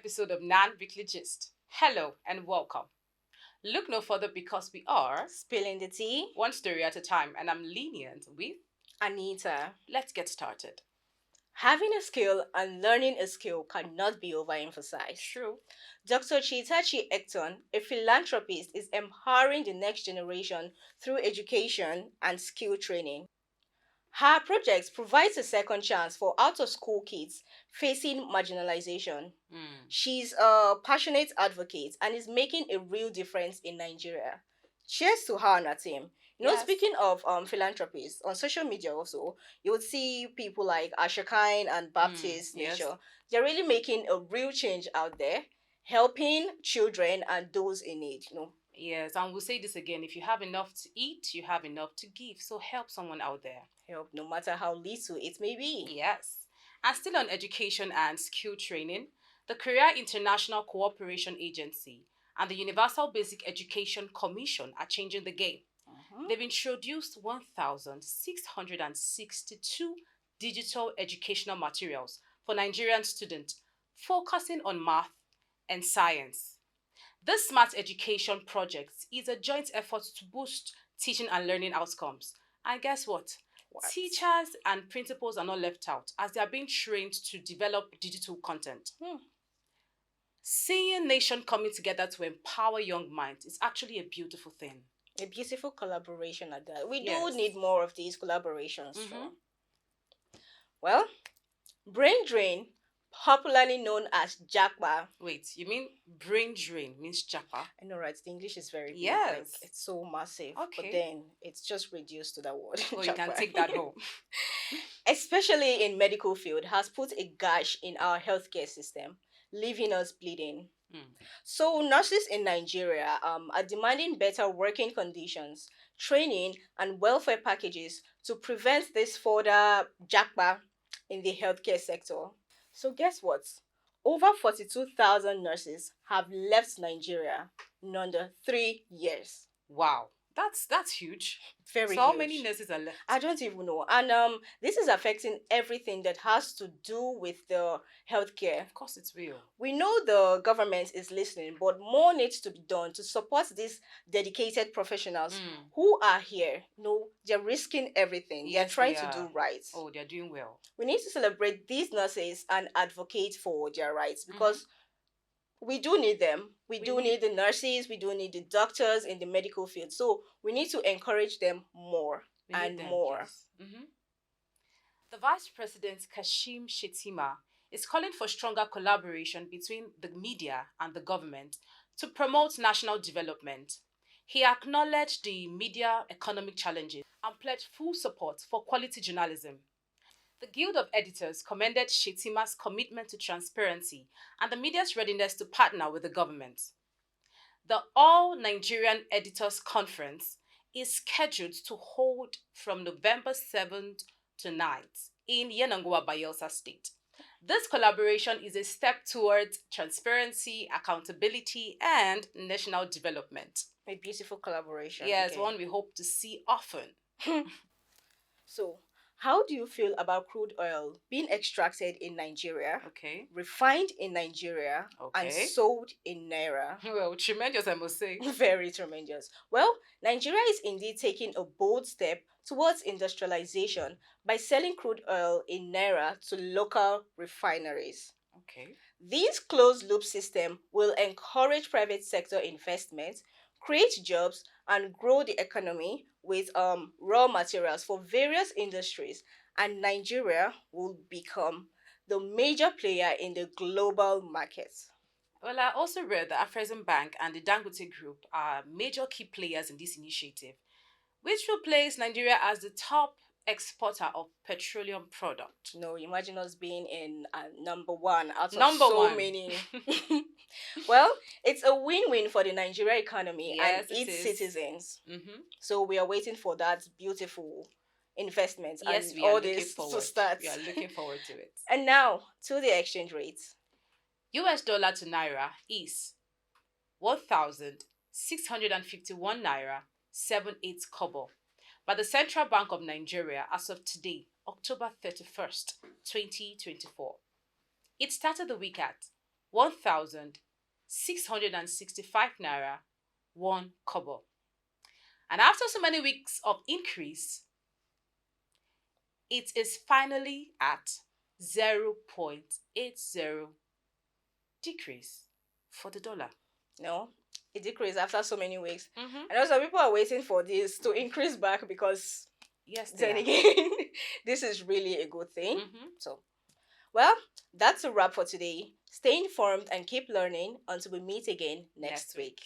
episode of Nan Weekly Gist. Hello and welcome. Look no further because we are Spilling the tea. one story at a time, and I'm lenient with. Anita. Let's get started. Having a skill and learning a skill cannot be overemphasized. True. Dr. Chitachi Ekton, a philanthropist, is empowering the next generation through education and skill training. Her project provides a second chance for out of school kids facing marginalization. She's a passionate advocate and is making a real difference in Nigeria. Cheers to her and her team. Yes. Speaking of philanthropists, on social media also, you would see people like Ashakine and Baptist yes. Nature. They're really making a real change out there, helping children and those in need. Yes, and we'll say this again. If you have enough to eat, you have enough to give. So help someone out there. Help no matter how little it may be. Yes. And still on education and skill training, the Korea International Cooperation Agency and the Universal Basic Education Commission are changing the game. They've introduced 1,662 digital educational materials for Nigerian students, focusing on math and science. This smart education project is a joint effort to boost teaching and learning outcomes. And guess what? Teachers and principals are not left out as they are being trained to develop digital content. Seeing nation coming together to empower young minds is actually a beautiful thing. A beautiful collaboration at that. We Yes. do need more of these collaborations. So. Well, brain drain, popularly known as Jackba. Wait, you mean brain drain means japa? I know, right? The English is very big. Yes. Like, it's so massive. Okay. But then it's just reduced to that word. Oh, you can take that home. Especially in medical field, has put a gash in our healthcare system, leaving us bleeding. So nurses in Nigeria are demanding better working conditions, training, and welfare packages to prevent this further jackpot in the healthcare sector. So guess what? Over 42,000 nurses have left Nigeria in under 3 years. Wow, that's huge. Very So how huge. many nurses are left? I don't even know. And this is affecting everything that has to do with the healthcare. Of course it will. We know the government is listening, but more needs to be done to support these dedicated professionals who are here. They're risking everything. They're Yes, trying they to are. do right. Oh, they're doing well. We need to celebrate these nurses and advocate for their rights because we do need them. We do need the nurses. We do need the doctors in the medical field. So we need to encourage them more We need and them, more. yes. The Vice President Kashim Shettima is calling for stronger collaboration between the media and the government to promote national development. He acknowledged the media economic challenges and pledged full support for quality journalism. The Guild of Editors commended Shettima's commitment to transparency and the media's readiness to partner with the government. The All Nigerian Editors Conference is scheduled to hold from November 7th to 9th in Yenangwa, Bayelsa State. This collaboration is a step towards transparency, accountability, and national development. A beautiful collaboration. Yes, Okay. one we hope to see often. So, how do you feel about crude oil being extracted in Nigeria, Okay. refined in Nigeria, and Okay. sold in Naira? Well, tremendous, I must say. Very tremendous. Well, Nigeria is indeed taking a bold step towards industrialization by selling crude oil in Naira to local refineries. Okay. This closed loop system will encourage private sector investment, create jobs, and grow the economy with raw materials for various industries, and Nigeria will become the major player in the global market. Well, I also read that Afrexim Bank and the Dangote Group are major key players in this initiative, which will place Nigeria as the top exporter of petroleum product. Imagine us being in number one out of Number so one. many. Well, it's a win-win for the Nigeria economy Yes, and it its is. citizens. Mm-hmm. So we are waiting for that beautiful investment Yes, and we are all looking this forward. to start. We are looking forward to it. And now to the exchange rates. US dollar to naira is 1,651 naira 78 kobo by the Central Bank of Nigeria as of today, October 31st, 2024. It started the week at 1,665 naira 1 kobo. And after so many weeks of increase, it is finally at 0.80 decrease for the dollar. No, it decreased after so many weeks. Mm-hmm. And also, people are waiting for this to increase back because, Yes, then again, this is really a good thing. Mm-hmm. So, well, that's a wrap for today. Stay informed and keep learning until we meet again next week.